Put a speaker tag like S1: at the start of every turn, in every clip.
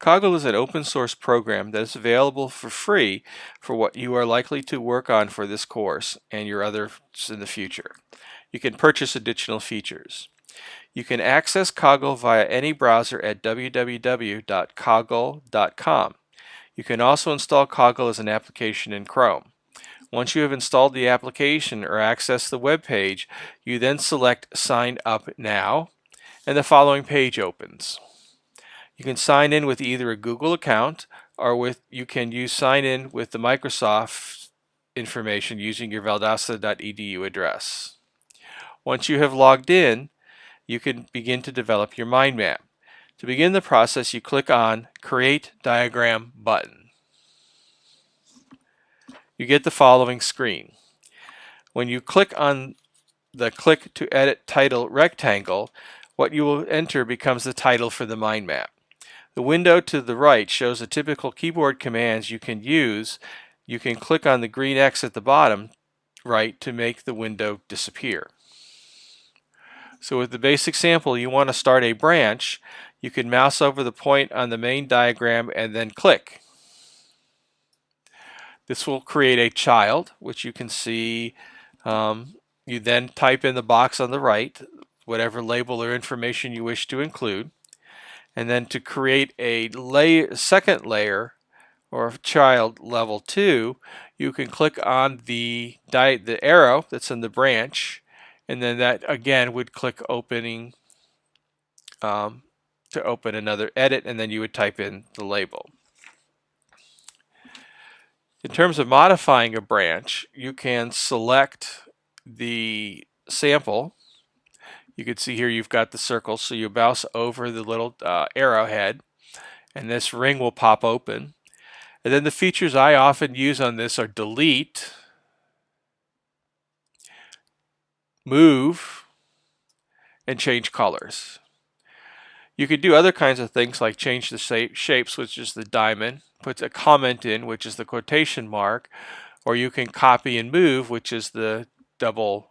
S1: Coggle is an open source program that is available for free for what you are likely to work on for this course and your others in the future. You can purchase additional features. You can access Coggle via any browser at www.coggle.com. You can also install Coggle as an application in Chrome. Once you have installed the application or access the web page, you then select Sign Up Now, and the following page opens. You can sign in with either a Google account or you can sign in with the Microsoft information using your valdosta.edu address. Once you have logged in, you can begin to develop your mind map. To begin the process, you click on Create Diagram button. You get the following screen. When you click on the Click to Edit Title rectangle, what you will enter becomes the title for the mind map. The window to the right shows the typical keyboard commands you can use. You can click on the green X at the bottom right to make the window disappear. So with the basic sample, you want to start a branch. You can mouse over the point on the main diagram and then click. This will create a child, which you can see. You then type in the box on the right, whatever label or information you wish to include. And then to create a second layer or child level 2, you can click on the arrow that's in the branch, and then that again would click opening to open another edit, and then you would type in the label. In terms of modifying a branch, you can select the sample. You can see here you've got the circle, so you mouse over the little arrowhead and this ring will pop open. And then the features I often use on this are delete, move, and change colors. You could do other kinds of things like change the shapes, which is the diamond, put a comment in, which is the quotation mark, or you can copy and move, which is the double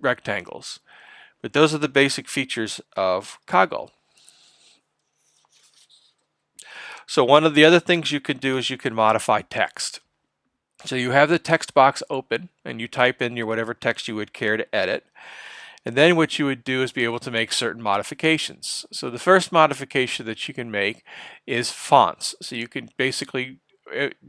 S1: rectangles. But those are the basic features of Coggle. So one of the other things you can do is you can modify text. So you have the text box open and you type in your whatever text you would care to edit. And then what you would do is be able to make certain modifications. So the first modification that you can make is fonts. So you can basically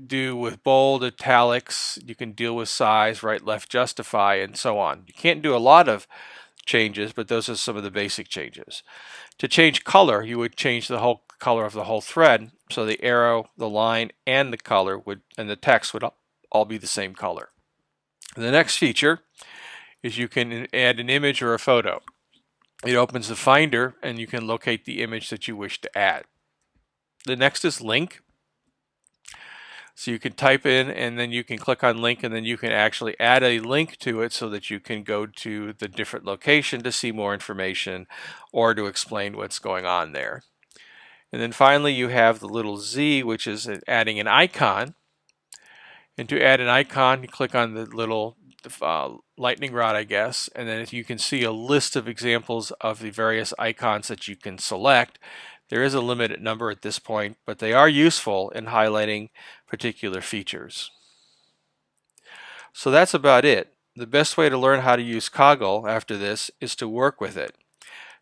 S1: do with bold, italics, you can deal with size, right, left, justify, and so on. You can't do a lot of changes, but those are some of the basic changes. To change color, you would change the whole color of the whole thread, so the arrow, the line, and the color and the text would all be the same color. The next feature is you can add an image or a photo. It opens the Finder and you can locate the image that you wish to add. The next is link. So you can type in and then you can click on link and then you can actually add a link to it so that you can go to the different location to see more information or to explain what's going on there. And then finally you have the little Z, which is adding an icon. And to add an icon, you click on the little lightning rod, I guess, and then you can see a list of examples of the various icons that you can select. There is a limited number at this point, but they are useful in highlighting particular features. So that's about it. The best way to learn how to use Coggle after this is to work with it.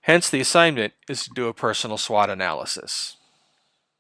S1: Hence the assignment is to do a personal SWOT analysis.